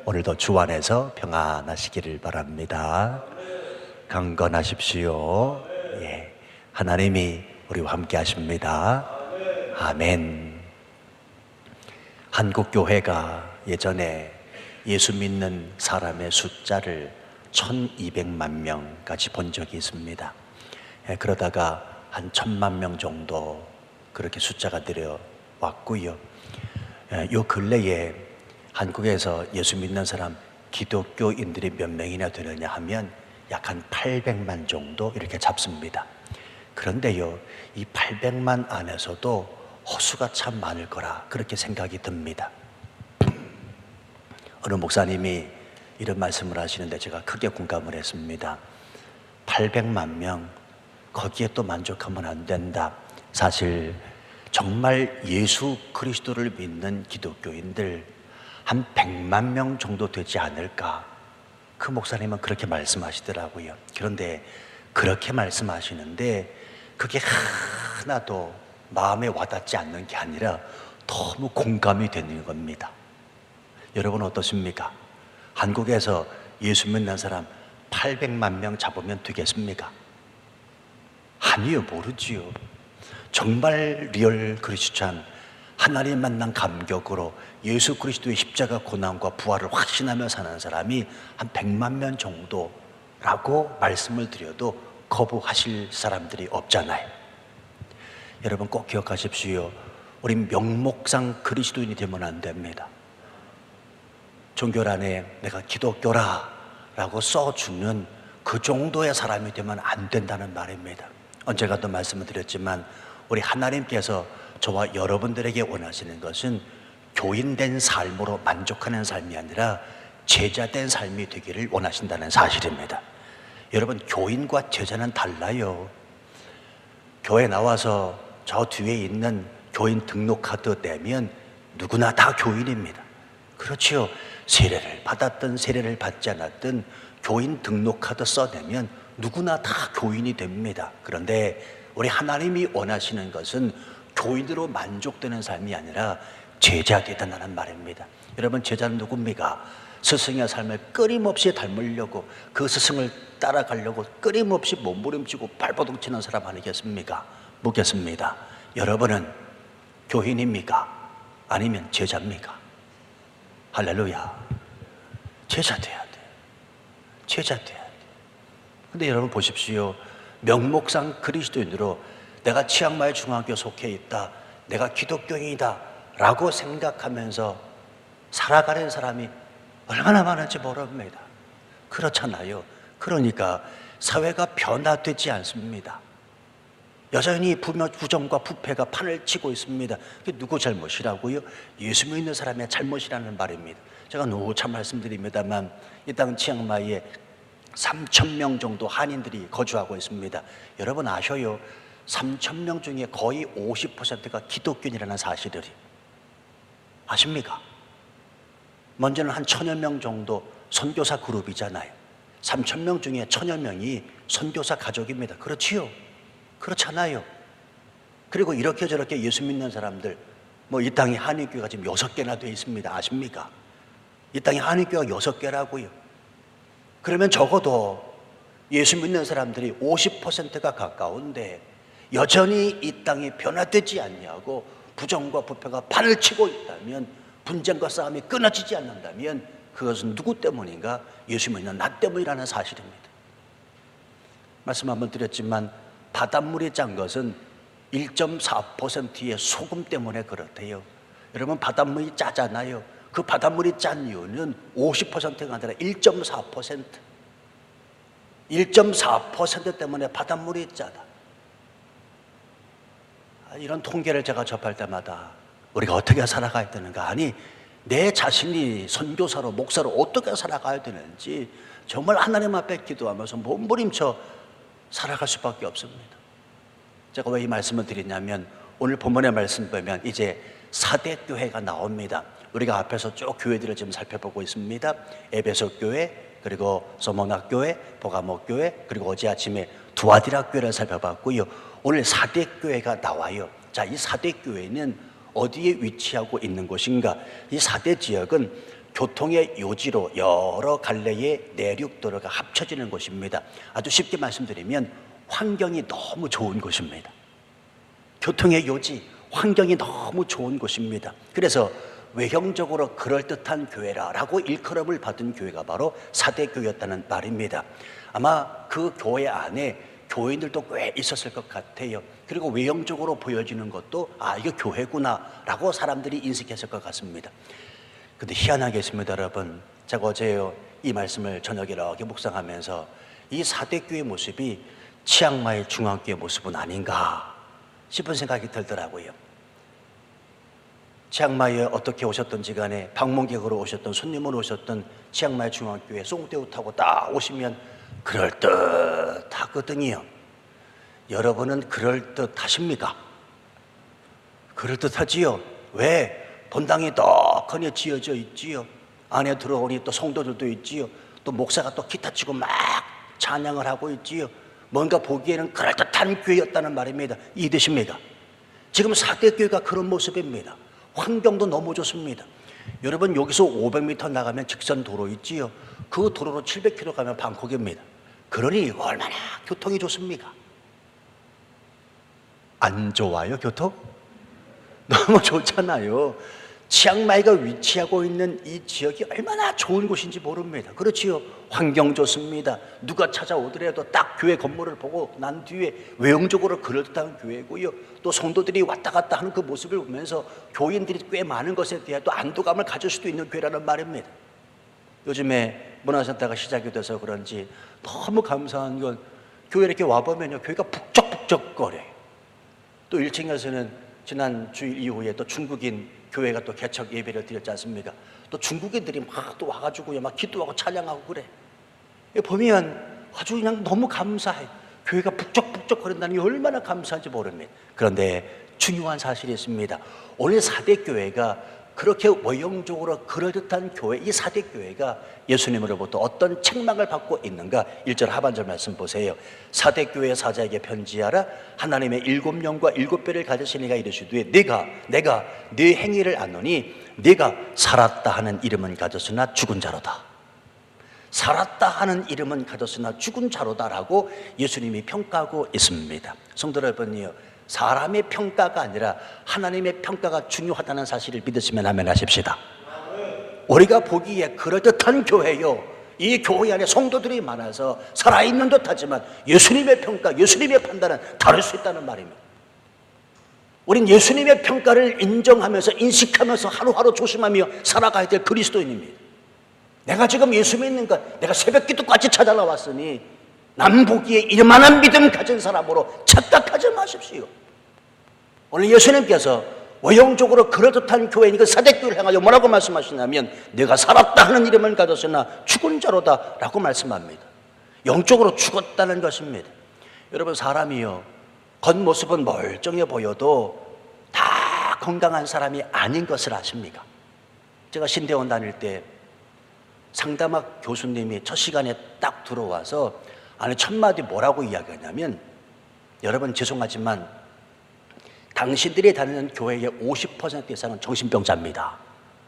오늘도 주 안에서 평안하시기를 바랍니다. 강건하십시오. 예, 하나님이 우리와 함께 하십니다. 아멘. 한국 교회가 예전에 예수 믿는 사람의 숫자를 1200만 명까지 본 적이 있습니다. 그러다가 한 1000만 명 정도 그렇게 숫자가 내려왔고요. 요 근래에 한국에서 예수 믿는 사람 기독교인들이 몇 명이나 되느냐 하면 약 한 800만 정도 이렇게 잡습니다. 그런데요, 이 800만 안에서도 허수가 참 많을 거라 그렇게 생각이 듭니다. 어느 목사님이 이런 말씀을 하시는데 제가 크게 공감을 했습니다. 800만 명, 거기에 또 만족하면 안 된다. 사실 정말 예수 그리스도를 믿는 기독교인들 한 100만 명 정도 되지 않을까. 그 목사님은 그렇게 말씀하시더라고요. 그런데 그렇게 말씀하시는데 그게 하나도 마음에 와닿지 않는 게 아니라 너무 공감이 되는 겁니다. 여러분 어떠십니까? 한국에서 예수 믿는 사람 800만 명 잡으면 되겠습니까? 아니요, 모르지요. 정말 리얼 크리스찬, 하나님 만난 감격으로 예수 그리스도의 십자가 고난과 부활을 확신하며 사는 사람이 한 100만 명 정도라고 말씀을 드려도 거부하실 사람들이 없잖아요. 여러분 꼭 기억하십시오. 우린 명목상 그리스도인이 되면 안 됩니다. 종교란에 내가 기독교라 라고 써주는 그 정도의 사람이 되면 안 된다는 말입니다. 언젠가도 말씀을 드렸지만 우리 하나님께서 저와 여러분들에게 원하시는 것은 교인된 삶으로 만족하는 삶이 아니라 제자된 삶이 되기를 원하신다는 사실입니다. 여러분, 교인과 제자는 달라요. 교회 나와서 저 뒤에 있는 교인 등록카드 떼면 누구나 다 교인입니다. 그렇지요. 세례를 받았든 세례를 받지 않았든 교인 등록카드 써내면 누구나 다 교인이 됩니다. 그런데 우리 하나님이 원하시는 것은 교인으로 만족되는 삶이 아니라 제자 되다는 말입니다. 여러분, 제자는 누굽니까? 스승의 삶을 끊임없이 닮으려고, 그 스승을 따라가려고 끊임없이 몸부림치고 발버둥치는 사람 아니겠습니까? 묻겠습니다. 여러분은 교인입니까? 아니면 제자입니까? 할렐루야. 제자 돼야 돼. 제자 돼야 돼. 근데 여러분 보십시오. 명목상 그리스도인으로 내가 치앙마이 중학교 속해 있다, 내가 기독교인이다 라고 생각하면서 살아가는 사람이 얼마나 많은지 모릅니다. 그렇잖아요. 그러니까 사회가 변화되지 않습니다. 여전히 부정과 부패가 판을 치고 있습니다. 그게 누구 잘못이라고요? 예수 믿는 사람의 잘못이라는 말입니다. 제가 누차 말씀드립니다만 이 땅 치앙마이에 3,000명 정도 한인들이 거주하고 있습니다. 여러분 아셔요? 3,000명 중에 거의 50%가 기독교인이라는 사실을 아십니까? 먼저는 한 1,000여 명 정도 선교사 그룹이잖아요. 3,000명 중에 1,000여 명이 선교사 가족입니다. 그렇지요? 그렇잖아요. 그리고 이렇게 저렇게 예수 믿는 사람들, 이 땅에 한인교회가 지금 6개나 되어 있습니다. 아십니까? 이 땅에 한인교회가 6개라고요. 그러면 적어도 예수 믿는 사람들이 50%가 가까운데 여전히 이 땅이 변화되지 않냐고 부정과 부패가 판을 치고 있다면, 분쟁과 싸움이 끊어지지 않는다면 그것은 누구 때문인가? 예수 믿는 나 때문이라는 사실입니다. 말씀 한번 드렸지만 바닷물이 짠 것은 1.4%의 소금 때문에 그렇대요. 여러분, 바닷물이 짜잖아요. 그 바닷물이 짠 이유는 50%가 아니라 1.4%. 1.4% 때문에 바닷물이 짜다. 이런 통계를 제가 접할 때마다 우리가 어떻게 살아가야 되는가? 아니, 내 자신이 선교사로, 목사로 어떻게 살아가야 되는지 정말 하나님 앞에 기도하면서 몸부림쳐 살아갈 수밖에 없습니다. 제가 왜 이 말씀을 드리냐면 오늘 본문의 말씀 보면 이제 4대 교회가 나옵니다. 우리가 앞에서 쭉 교회들을 지금 살펴보고 있습니다. 에베소 교회, 그리고 서머나 교회, 보가모 교회, 그리고 어제 아침에 두아디라 교회를 살펴봤고요. 오늘 4대 교회가 나와요. 자, 이 4대 교회는 어디에 위치하고 있는 곳인가? 이 4대 지역은 교통의 요지로 여러 갈래의 내륙도로가 합쳐지는 곳입니다. 아주 쉽게 말씀드리면 환경이 너무 좋은 곳입니다. 교통의 요지, 환경이 너무 좋은 곳입니다. 그래서 외형적으로 그럴듯한 교회라고 일컬음을 받은 교회가 바로 사대교회였다는 말입니다. 아마 그 교회 안에 교인들도 꽤 있었을 것 같아요. 그리고 외형적으로 보여지는 것도 이거 교회구나 라고 사람들이 인식했을 것 같습니다. 근데 희한하게 있습니다, 여러분. 제가 어제 이 말씀을 저녁에 이렇게 묵상하면서 이 사대교회 모습이 치앙마이 중앙교회 모습은 아닌가 싶은 생각이 들더라고요. 치앙마이에 어떻게 오셨던지 간에 방문객으로 오셨던, 손님으로 오셨던 치앙마이 중앙교회 송대우 타고 딱 오시면 그럴듯하거든요. 여러분은 그럴듯하십니까? 그럴듯하지요. 왜? 본당이 떡하니 지어져 있지요. 안에 들어오니 또 성도들도 있지요. 또 목사가 또 기타 치고 막 찬양을 하고 있지요. 뭔가 보기에는 그럴듯한 교회였다는 말입니다. 이해되십니까? 지금 사대교회가 그런 모습입니다. 환경도 너무 좋습니다. 여러분, 여기서 500m 나가면 직선 도로 있지요. 그 도로로 700km 가면 방콕입니다. 그러니 얼마나 교통이 좋습니까? 안 좋아요, 교통? 너무 좋잖아요. 치앙마이가 위치하고 있는 이 지역이 얼마나 좋은 곳인지 모릅니다. 그렇지요. 환경 좋습니다. 누가 찾아오더라도 딱 교회 건물을 보고 난 뒤에 외형적으로 그럴듯한 교회고요. 또 성도들이 왔다 갔다 하는 그 모습을 보면서 교인들이 꽤 많은 것에 대해 또 안도감을 가질 수도 있는 교회라는 말입니다. 요즘에 문화센터가 시작이 돼서 그런지 너무 감사한 건 교회 이렇게 와보면요, 교회가 북적북적거려요. 또 1층에서는 지난 주일 이후에 또 중국인 교회가 또 개척 예배를 드렸지 않습니까? 또 중국인들이 막 또 와가지고요, 막 기도하고 찬양하고 그래. 보면 아주 그냥 너무 감사해. 교회가 북적북적 거린다는 게 얼마나 감사한지 모릅니다. 그런데 중요한 사실이 있습니다. 오늘 사대교회가 그렇게 외형적으로 그럴듯한 교회, 이 사대교회가 예수님으로부터 어떤 책망을 받고 있는가? 1절 하반절 말씀 보세요. 사대교회 사자에게 편지하라. 하나님의 7영과 7배를 가지신 이가 이르시되 내가 네 행위를 아노니 네가 살았다 하는 이름은 가졌으나 죽은 자로다. 살았다 하는 이름은 가졌으나 죽은 자로다라고 예수님이 평가하고 있습니다. 성도 여러분이요, 사람의 평가가 아니라 하나님의 평가가 중요하다는 사실을 믿으시면 아멘 하십시다. 우리가 보기에 그럴듯한 교회요, 이 교회 안에 성도들이 많아서 살아있는 듯하지만 예수님의 평가, 예수님의 판단은 다를 수 있다는 말입니다. 우린 예수님의 평가를 인정하면서 인식하면서 하루하루 조심하며 살아가야 될 그리스도인입니다. 내가 지금 예수 믿는가, 내가 새벽기도까지 찾아나왔으니 남 보기에 이만한 믿음 가진 사람으로 착각하지 마십시오. 오늘 예수님께서 외형적으로 그럴듯한 교회니까 사대교회를 향하여 뭐라고 말씀하시냐면 내가 살았다 하는 이름을 가졌으나 죽은 자로다 라고 말씀합니다. 영적으로 죽었다는 것입니다. 여러분, 사람이요, 겉모습은 멀쩡해 보여도 다 건강한 사람이 아닌 것을 아십니까? 제가 신대원 다닐 때 상담학 교수님이 첫 시간에 딱 들어와서 아니 첫 마디 뭐라고 이야기하냐면, 여러분 죄송하지만 당신들이 다니는 교회의 50% 이상은 정신병자입니다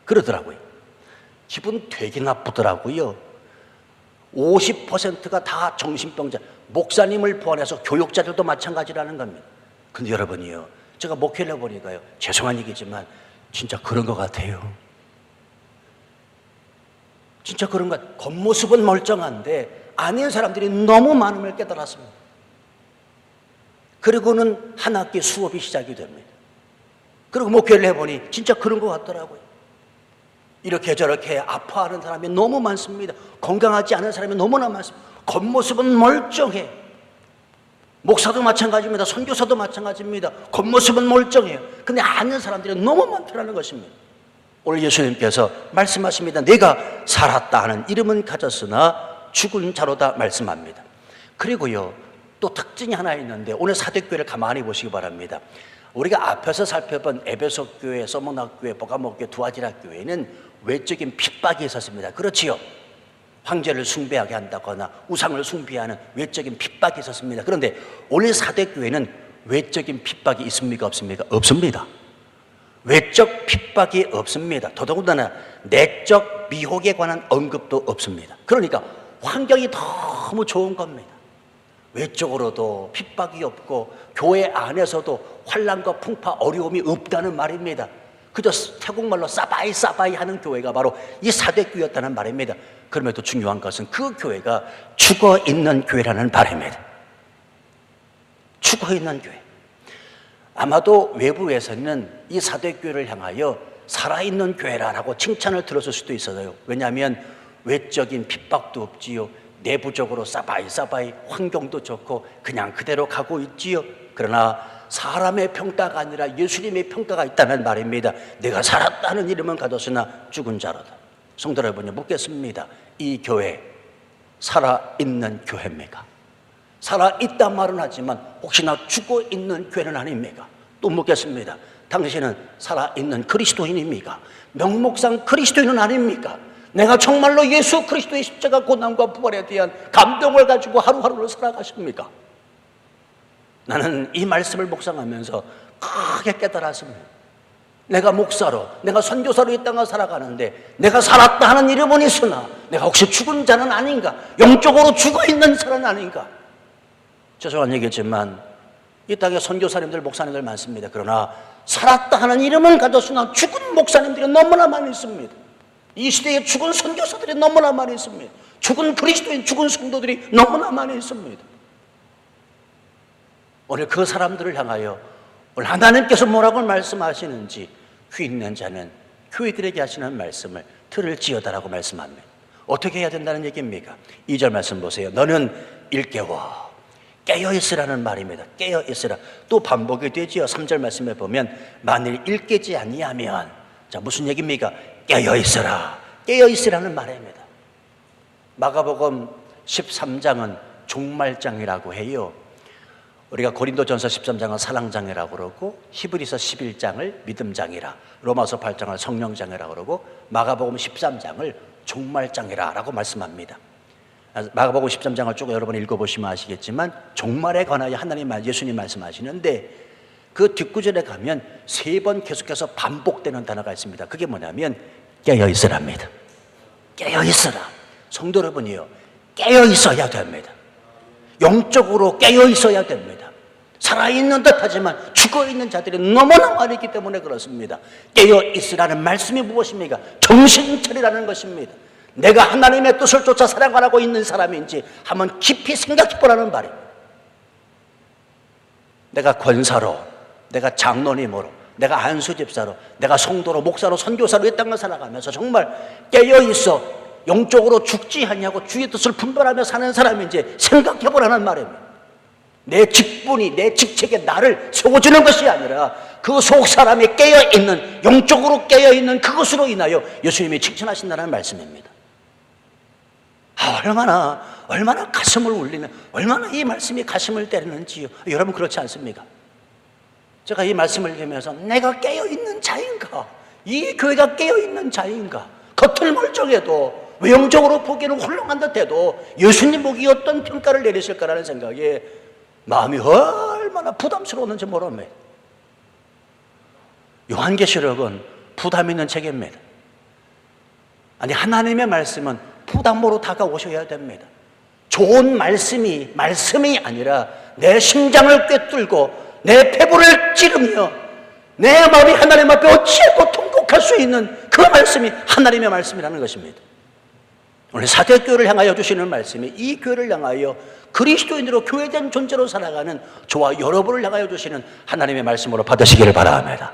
그러더라고요. 기분 되게 나쁘더라고요. 50%가 다 정신병자, 목사님을 포함해서 교육자들도 마찬가지라는 겁니다. 근데 여러분이요, 제가 목회를 해보니까요, 죄송한 얘기지만 진짜 그런 것 같아요. 진짜 그런 것 같아요. 겉모습은 멀쩡한데 아닌 사람들이 너무 많음을 깨달았습니다. 그리고는 한 학기 수업이 시작이 됩니다. 그리고 목회를 해보니 진짜 그런 것 같더라고요. 이렇게 저렇게 아파하는 사람이 너무 많습니다. 건강하지 않은 사람이 너무나 많습니다. 겉모습은 멀쩡해. 목사도 마찬가지입니다. 선교사도 마찬가지입니다. 겉모습은 멀쩡해요. 근데 아는 사람들이 너무 많더라는 것입니다. 오늘 예수님께서 말씀하십니다. 내가 살았다 하는 이름은 가졌으나 죽은 자로다 말씀합니다. 그리고요, 또 특징이 하나 있는데 오늘 사대교회를 가만히 보시기 바랍니다. 우리가 앞에서 살펴본 에베소 교회, 서문학 교회, 보가목 교회, 두아디라 교회는 외적인 핍박이 있었습니다. 그렇지요? 황제를 숭배하게 한다거나 우상을 숭배하는 외적인 핍박이 있었습니다. 그런데 오늘 사대교회는 외적인 핍박이 있습니까? 없습니까? 없습니다. 외적 핍박이 없습니다. 더더군다나 내적 미혹에 관한 언급도 없습니다. 그러니까 환경이 너무 좋은 겁니다. 외적으로도 핍박이 없고 교회 안에서도 환난과 풍파, 어려움이 없다는 말입니다. 그저 태국말로 싸바이 싸바이 하는 교회가 바로 이 사대교회였다는 말입니다. 그럼에도 중요한 것은 그 교회가 죽어있는 교회라는 말입니다. 죽어있는 교회. 아마도 외부에서는 이 사대교회를 향하여 살아있는 교회라고 칭찬을 들었을 수도 있어요. 왜냐하면 외적인 핍박도 없지요. 내부적으로 싸바이 싸바이 환경도 좋고 그냥 그대로 가고 있지요. 그러나 사람의 평가가 아니라 예수님의 평가가 있다는 말입니다. 내가 살았다는 이름은 가졌으나 죽은 자로다. 성도 여러분, 묻겠습니다. 이 교회 살아있는 교회입니까? 살아있단 말은 하지만 혹시나 죽어있는 교회는 아닙니까? 또 묻겠습니다. 당신은 살아있는 그리스도인입니까? 명목상 그리스도인은 아닙니까? 내가 정말로 예수 그리스도의 십자가 고난과 부활에 대한 감동을 가지고 하루하루를 살아가십니까? 나는 이 말씀을 묵상하면서 크게 깨달았습니다. 내가 목사로, 내가 선교사로 이 땅을 살아가는데 내가 살았다 하는 이름은 있으나 내가 혹시 죽은 자는 아닌가? 영적으로 죽어있는 사람은 아닌가? 죄송한 얘기지만 이 땅에 선교사님들, 목사님들 많습니다. 그러나 살았다 하는 이름은 가졌으나 죽은 목사님들이 너무나 많이 있습니다. 이 시대에 죽은 선교사들이 너무나 많이 있습니다. 죽은 그리스도인, 죽은 성도들이 너무나 많이 있습니다. 오늘 그 사람들을 향하여 오늘 하나님께서 뭐라고 말씀하시는지 귀 있는 자는 교회들에게 하시는 말씀을 들을지어다라고 말씀합니다. 어떻게 해야 된다는 얘기입니까? 2절 말씀 보세요. 너는 일깨워 깨어있으라는 말입니다. 깨어있으라. 또 반복이 되지요. 3절 말씀에 보면 만일 일깨지 아니하면, 자, 무슨 얘기입니까? 깨어있으라. 깨어있으라는 말입니다. 마가복음 13장은 종말장이라고 해요. 우리가 고린도전서 13장은 사랑장이라고 그러고, 히브리서 11장을 믿음장이라, 로마서 8장을 성령장이라고 그러고, 마가복음 13장을 종말장이라고 말씀합니다. 마가복음 13장을 쭉 여러분 읽어보시면 아시겠지만 종말에 관하여 하나님, 예수님 말씀하시는데 그 뒷구절에 가면 3번 계속해서 반복되는 단어가 있습니다. 그게 뭐냐면 깨어있으랍니다. 깨어있으라. 성도 여러분이요, 깨어있어야 됩니다. 영적으로 깨어있어야 됩니다. 살아있는 듯 하지만 죽어있는 자들이 너무나 많기 때문에 그렇습니다. 깨어있으라는 말씀이 무엇입니까? 정신 차리라는 것입니다. 내가 하나님의 뜻을 쫓아 살아가고 있는 사람인지 한번 깊이 생각해 보라는 말이에요. 내가 권사로, 내가 장로님으로, 내가 안수집사로, 내가 성도로, 목사로, 선교사로 이 땅을 살아가면서 정말 깨어있어 영적으로 죽지 않냐고 주의 뜻을 분별하며 사는 사람인지 생각해 보라는 말입니다. 내 직분이, 내 직책에 나를 세워주는 것이 아니라 그 속 사람이 깨어있는, 영적으로 깨어있는 그것으로 인하여 예수님이 칭찬하신다는 말씀입니다. 얼마나 가슴을 울리면, 얼마나 이 말씀이 가슴을 때리는지요. 여러분 그렇지 않습니까? 제가 이 말씀을 읽으면서 내가 깨어있는 자인가? 이 교회가 깨어있는 자인가? 겉을 멀쩡해도 외형적으로 보기에는 훌륭한 듯해도 예수님 보기 어떤 평가를 내리실까라는 생각에 마음이 얼마나 부담스러웠는지 모릅니다. 요한계시록은 부담 있는 책입니다. 아니, 하나님의 말씀은 부담으로 다가오셔야 됩니다. 좋은 말씀이 아니라 내 심장을 꿰뚫고 내 폐부를 찌르며 내 마음이 하나님 앞에 어찌하고 통곡할 수 있는 그 말씀이 하나님의 말씀이라는 것입니다. 오늘 사대교회를 향하여 주시는 말씀이 이 교회를 향하여 그리스도인으로 교회된 존재로 살아가는 저와 여러분을 향하여 주시는 하나님의 말씀으로 받으시기를 바랍니다.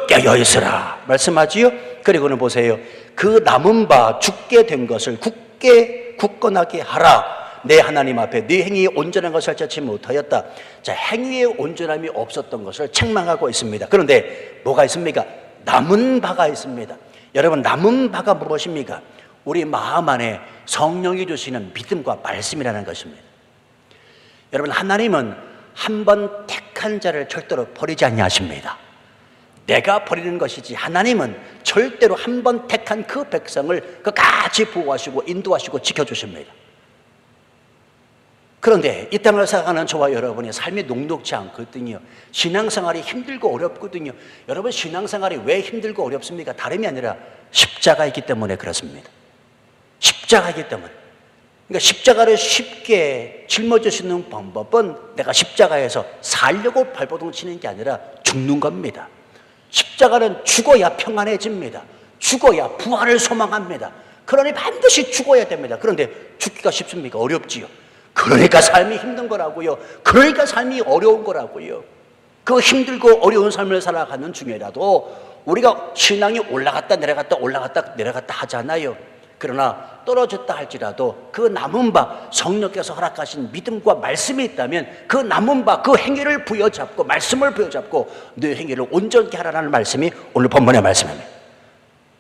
깨어있으라 말씀하지요. 그리고는 보세요. 그 남은 바 죽게 된 것을 굳건하게 하라. 내 하나님 앞에 네 행위에 온전한 것을 찾지 못하였다. 자, 행위에 온전함이 없었던 것을 책망하고 있습니다. 그런데 뭐가 있습니까? 남은 바가 있습니다. 여러분, 남은 바가 무엇입니까? 우리 마음 안에 성령이 주시는 믿음과 말씀이라는 것입니다. 여러분, 하나님은 한 번 택한 자를 절대로 버리지 아니하십니다. 내가 버리는 것이지 하나님은 절대로 한 번 택한 그 백성을 끝까지 보호하시고 인도하시고 지켜주십니다. 그런데 이 땅을 살아가는 저와 여러분의 삶이 녹록지 않거든요. 신앙생활이 힘들고 어렵거든요. 여러분, 신앙생활이 왜 힘들고 어렵습니까? 다름이 아니라 십자가가 있기 때문에 그렇습니다. 십자가가 있기 때문에. 그러니까 십자가를 쉽게 짊어질 수 있는 방법은 내가 십자가에서 살려고 발버둥 치는 게 아니라 죽는 겁니다. 십자가는 죽어야 평안해집니다. 죽어야 부활을 소망합니다. 그러니 반드시 죽어야 됩니다. 그런데 죽기가 쉽습니까? 어렵지요. 그러니까 삶이 힘든 거라고요. 그러니까 삶이 어려운 거라고요. 그 힘들고 어려운 삶을 살아가는 중에라도 우리가 신앙이 올라갔다 내려갔다 올라갔다 내려갔다 하잖아요. 그러나 떨어졌다 할지라도 그 남은 바 성령께서 허락하신 믿음과 말씀이 있다면 그 남은 바 그 행위를 부여잡고 말씀을 부여잡고 내 행위를 온전케 하라는 말씀이 오늘 본문의 말씀입니다.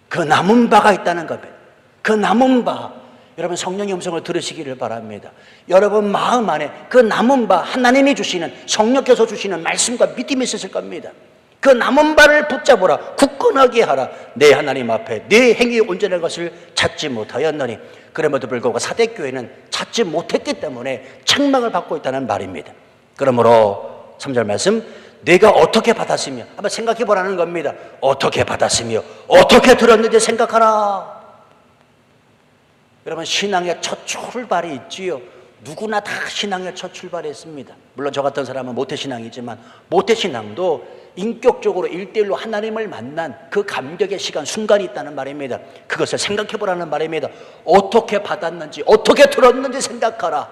그 남은 바가 있다는 겁니다. 그 남은 바, 여러분 성령의 음성을 들으시기를 바랍니다. 여러분 마음 안에 그 남은 바, 하나님이 주시는, 성령께서 주시는 말씀과 믿음이 있으실 겁니다. 그 남은 바를 붙잡으라, 굳건하게 하라. 내 하나님 앞에 내 행위의 온전한 것을 찾지 못하였느니. 그럼에도 불구하고 사대교회는 찾지 못했기 때문에 책망을 받고 있다는 말입니다. 그러므로 3절 말씀, 내가 어떻게 받았으며, 한번 생각해 보라는 겁니다. 어떻게 받았으며 어떻게 들었는지 생각하라. 여러분, 신앙의 첫 출발이 있지요. 누구나 다 신앙의 첫 출발이 있습니다. 물론 저 같은 사람은 모태신앙이지만 모태신앙도 인격적으로 1:1로 하나님을 만난 그 감격의 시간, 순간이 있다는 말입니다. 그것을 생각해 보라는 말입니다. 어떻게 받았는지, 어떻게 들었는지 생각하라.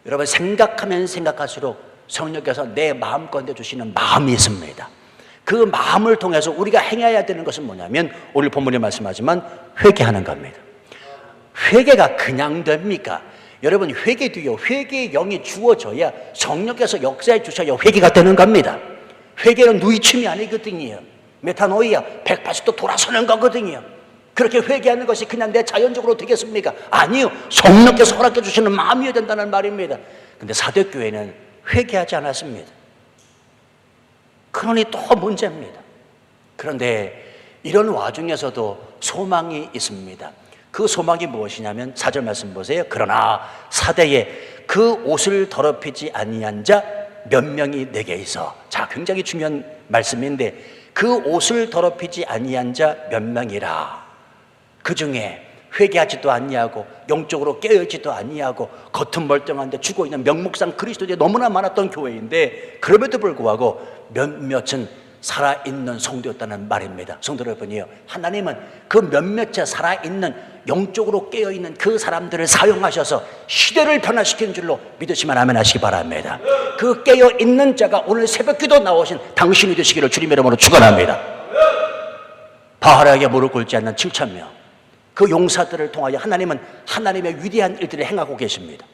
여러분, 생각하면 생각할수록 성령께서 내 마음 가운데 주시는 마음이 있습니다. 그 마음을 통해서 우리가 행해야 되는 것은 뭐냐면 오늘 본문에 말씀하지만 회개하는 겁니다. 회개가 그냥 됩니까? 여러분, 회개도요, 회개의 영이 주어져야 성령께서 역사해 주셔야 회개가 되는 겁니다. 회개는 누이춤이 아니거든요. 메타노이아, 180도 돌아서는 거거든요. 그렇게 회개하는 것이 그냥 내 자연적으로 되겠습니까? 아니요. 성령께서 허락해 주시는 마음이어야 된다는 말입니다. 근데 사대교회는 회개하지 않았습니다. 그러니 또 문제입니다. 그런데 이런 와중에서도 소망이 있습니다. 그 소망이 무엇이냐면 4절 말씀 보세요. 그러나 사대에 그 옷을 더럽히지 아니한 자 몇 명이 내게 있어. 자, 굉장히 중요한 말씀인데 그 옷을 더럽히지 아니한 자 몇 명이라. 그 중에 회개하지도 아니하고 영적으로 깨어있지도 아니하고 겉은 멀쩡한데 죽어있는 명목상 그리스도인이 너무나 많았던 교회인데 그럼에도 불구하고 몇몇은 살아있는 성도였다는 말입니다. 성도 여러분이요, 하나님은 그 몇몇에 살아있는 영적으로 깨어있는 그 사람들을 사용하셔서 시대를 변화시키는 줄로 믿으시면 아멘 하시기 바랍니다. 그 깨어있는 자가 오늘 새벽기도 나오신 당신이 되시기를 주님의 이름으로 축원합니다. 바알에게 무릎 꿇지 않는 7,000명, 그 용사들을 통하여 하나님은 하나님의 위대한 일들을 행하고 계십니다.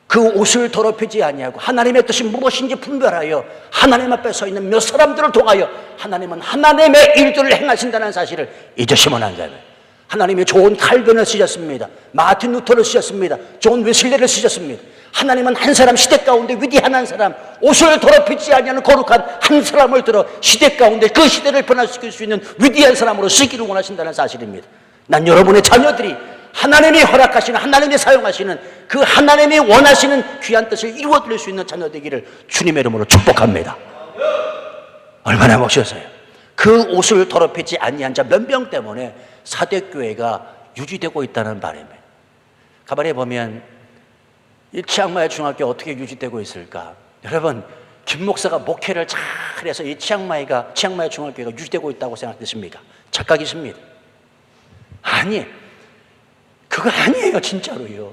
그 옷을 더럽히지 아니하고 하나님의 뜻이 무엇인지 분별하여 하나님 앞에 서 있는 몇 사람들을 통하여 하나님은 하나님의 일들을 행하신다는 사실을 잊으시면 안 됩니다. 하나님이 좋은 칼빈을 쓰셨습니다. 마틴 루터를 쓰셨습니다. 존 웨슬리를 쓰셨습니다. 하나님은 한 사람, 시대 가운데 위대한 한 사람, 옷을 더럽히지 아니하는 거룩한 한 사람을 들어 시대 가운데 그 시대를 변화시킬 수 있는 위대한 사람으로 쓰기를 원하신다는 사실입니다. 난 여러분의 자녀들이 하나님이 허락하시는, 하나님이 사용하시는 그 하나님이 원하시는 귀한 뜻을 이루어드릴 수 있는 자녀 되기를 주님의 이름으로 축복합니다. 얼마나 멋있어요. 그 옷을 더럽히지 아니한 자 몇 명 때문에 사대교회가 유지되고 있다는 말입니다. 가만히 보면 이 치앙마이 중학교 어떻게 유지되고 있을까? 여러분, 김 목사가 목회를 잘해서 이 치앙마이 중학교가 유지되고 있다고 생각되십니까? 착각이십니다. 아니, 그거 아니에요. 진짜로요.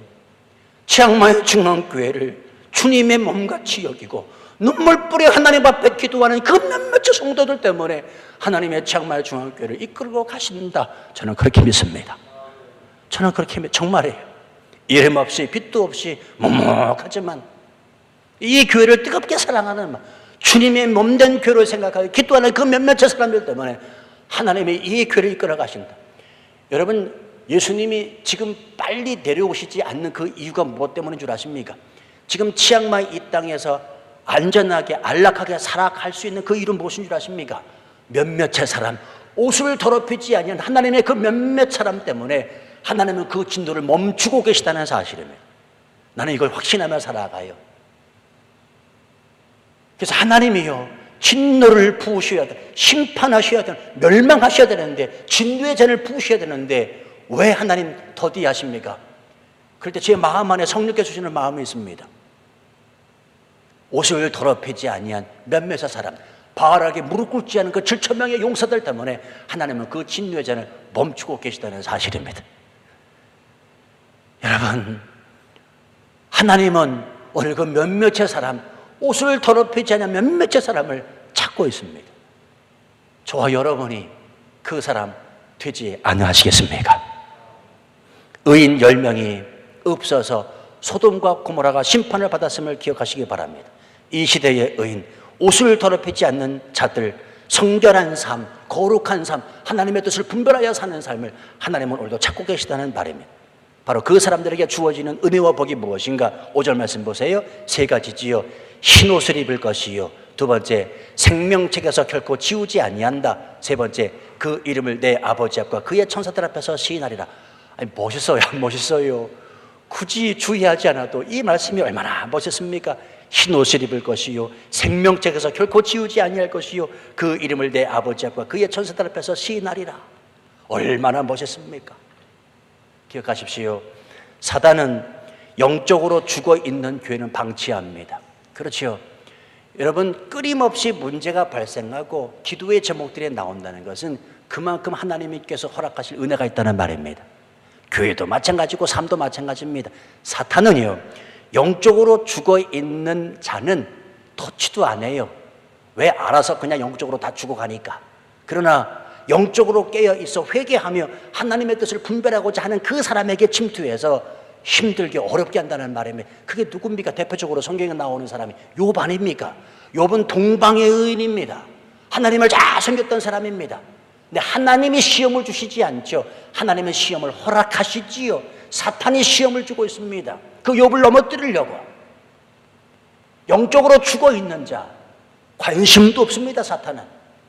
치앙마이 중앙교회를 주님의 몸같이 여기고 눈물 뿌려 하나님 앞에 기도하는 그 몇몇 성도들 때문에 하나님의 치앙마이 중앙교회를 이끌고 가신다. 저는 그렇게 믿습니다. 저는 그렇게 정말이에요. 이름 없이 빛도 없이 먹먹하지만 이 교회를 뜨겁게 사랑하는 주님의 몸된 교회를 생각하고 기도하는 그 몇몇 사람들 때문에 하나님이 이 교회를 이끌어 가신다. 여러분, 예수님이 지금 빨리 내려오시지 않는 그 이유가 무엇 때문인 줄 아십니까? 지금 치앙마이 이 땅에서 안전하게 안락하게 살아갈 수 있는 그 이유는 무엇인 줄 아십니까? 몇몇의 사람, 옷을 더럽히지 아니한 하나님의 그 몇몇 사람 때문에 하나님은 그 진도를 멈추고 계시다는 사실입니다. 나는 이걸 확신하며 살아가요. 그래서 하나님이요, 진노를 부으셔야 돼. 심판하셔야 돼. 멸망하셔야 되는데, 진노의 잔을 부으셔야 되는데 왜 하나님 더디하십니까? 그럴 때 제 마음 안에 성령께서 주시는 마음이 있습니다. 옷을 더럽히지 아니한 몇몇의 사람, 바알에게 무릎 꿇지 않은 그 7,000명의 용사들 때문에 하나님은 그 진노의 잔을 멈추고 계시다는 사실입니다. 여러분, 하나님은 오늘 그 몇몇의 사람, 옷을 더럽히지 않은 몇몇의 사람을 찾고 있습니다. 저와 여러분이 그 사람 되지 않으시겠습니까? 의인 10명이 없어서 소돔과 고모라가 심판을 받았음을 기억하시기 바랍니다. 이 시대의 의인, 옷을 더럽히지 않는 자들, 성결한 삶, 거룩한 삶, 하나님의 뜻을 분별하여 사는 삶을 하나님은 오늘도 찾고 계시다는 말입니다. 바로 그 사람들에게 주어지는 은혜와 복이 무엇인가? 5절 말씀 보세요. 3가지지요. 흰 옷을 입을 것이요, 2번째 생명책에서 결코 지우지 아니한다, 3번째 그 이름을 내 아버지 앞과 그의 천사들 앞에서 시인하리라. 아니, 멋있어요, 안 멋있어요? 굳이 주의하지 않아도 이 말씀이 얼마나 멋있습니까? 흰 옷을 입을 것이요, 생명책에서 결코 지우지 아니할 것이요, 그 이름을 내 아버지 앞과 그의 천사들 앞에서 시인하리라. 얼마나 멋있습니까? 기억하십시오. 사단은 영적으로 죽어있는 교회는 방치합니다. 그렇죠? 여러분, 끊임없이 문제가 발생하고 기도의 제목들이 나온다는 것은 그만큼 하나님께서 허락하실 은혜가 있다는 말입니다. 교회도 마찬가지고 삶도 마찬가지입니다. 사탄은요, 영적으로 죽어있는 자는 터치도 안 해요. 왜? 알아서 그냥 영적으로 다 죽어가니까. 그러나 영적으로 깨어있어 회개하며 하나님의 뜻을 분별하고자 하는 그 사람에게 침투해서 힘들게 어렵게 한다는 말입니다. 그게 누굽니까? 대표적으로 성경에 나오는 사람이 욥 아닙니까? 욥은 동방의 의인입니다. 하나님을 잘 섬겼던 사람입니다. 근데 하나님이 시험을 주시지 않죠. 하나님은 시험을 허락하시지요. 사탄이 시험을 주고 있습니다. 그 욥을 넘어뜨리려고. 영적으로 죽어있는 자, 관심도 없습니다, 사탄은.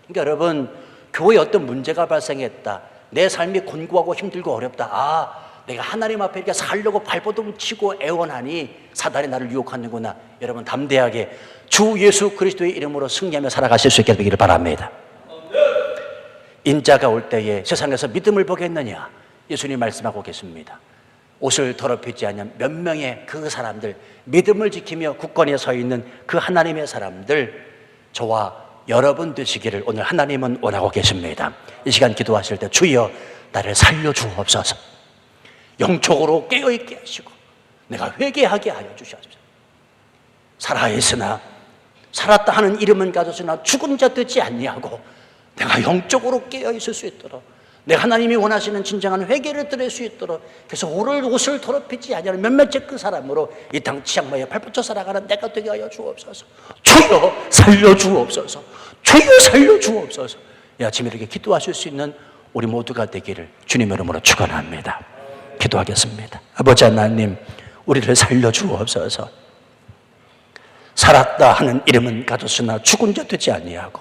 그러니까 여러분, 교회에 어떤 문제가 발생했다, 내 삶이 곤고하고 힘들고 어렵다, 내가 하나님 앞에 이렇게 살려고 발버둥 치고 애원하니 사단이 나를 유혹하는구나. 여러분, 담대하게 주 예수 그리스도의 이름으로 승리하며 살아가실 수 있게 되기를 바랍니다. 인자가 올 때에 세상에서 믿음을 보겠느냐? 예수님 말씀하고 계십니다. 옷을 더럽히지 않은 몇 명의 그 사람들, 믿음을 지키며 굳건히 서 있는 그 하나님의 사람들, 저와 여러분 되시기를 오늘 하나님은 원하고 계십니다. 이 시간 기도하실 때 주여 나를 살려주옵소서. 영적으로 깨어있게 하시고 내가 회개하게 하여 주시옵소서. 살아있으나 살았다 하는 이름은 가졌으나 죽은 자 되지 아니하고 내가 영적으로 깨어있을 수 있도록, 내가 하나님이 원하시는 진정한 회개를 드릴 수 있도록, 그래서 오늘 옷을 더럽히지 아니하는 몇몇째 그 사람으로 이 땅 치양마에 발붙여 살아가는 내가 되게 하여 주옵소서. 주여 살려주옵소서. 주여 살려주옵소서. 아침에 이렇게 기도하실 수 있는 우리 모두가 되기를 주님의 이름으로 축원합니다. 기도하겠습니다. 아버지 하나님, 우리를 살려주옵소서. 살았다 하는 이름은 가졌으나 죽은 자 되지 아니하고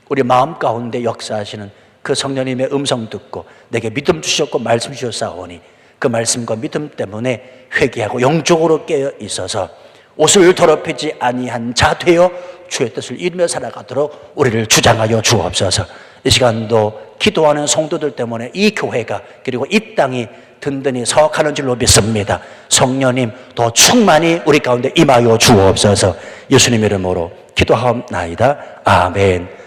우리 마음 가운데 역사하시는 그 성령님의 음성 듣고 내게 믿음 주셨고 말씀 주셨사오니 그 말씀과 믿음 때문에 회개하고 영적으로 깨어 있어서 옷을 더럽히지 아니한 자 되어 주의 뜻을 이루며 살아가도록 우리를 주장하여 주옵소서. 이 시간도 기도하는 성도들 때문에 이 교회가 그리고 이 땅이 든든히 서악하는 줄로 믿습니다. 성령님 더 충만히 우리 가운데 임하여 주옵소서. 예수님 이름으로 기도하옵나이다. 아멘.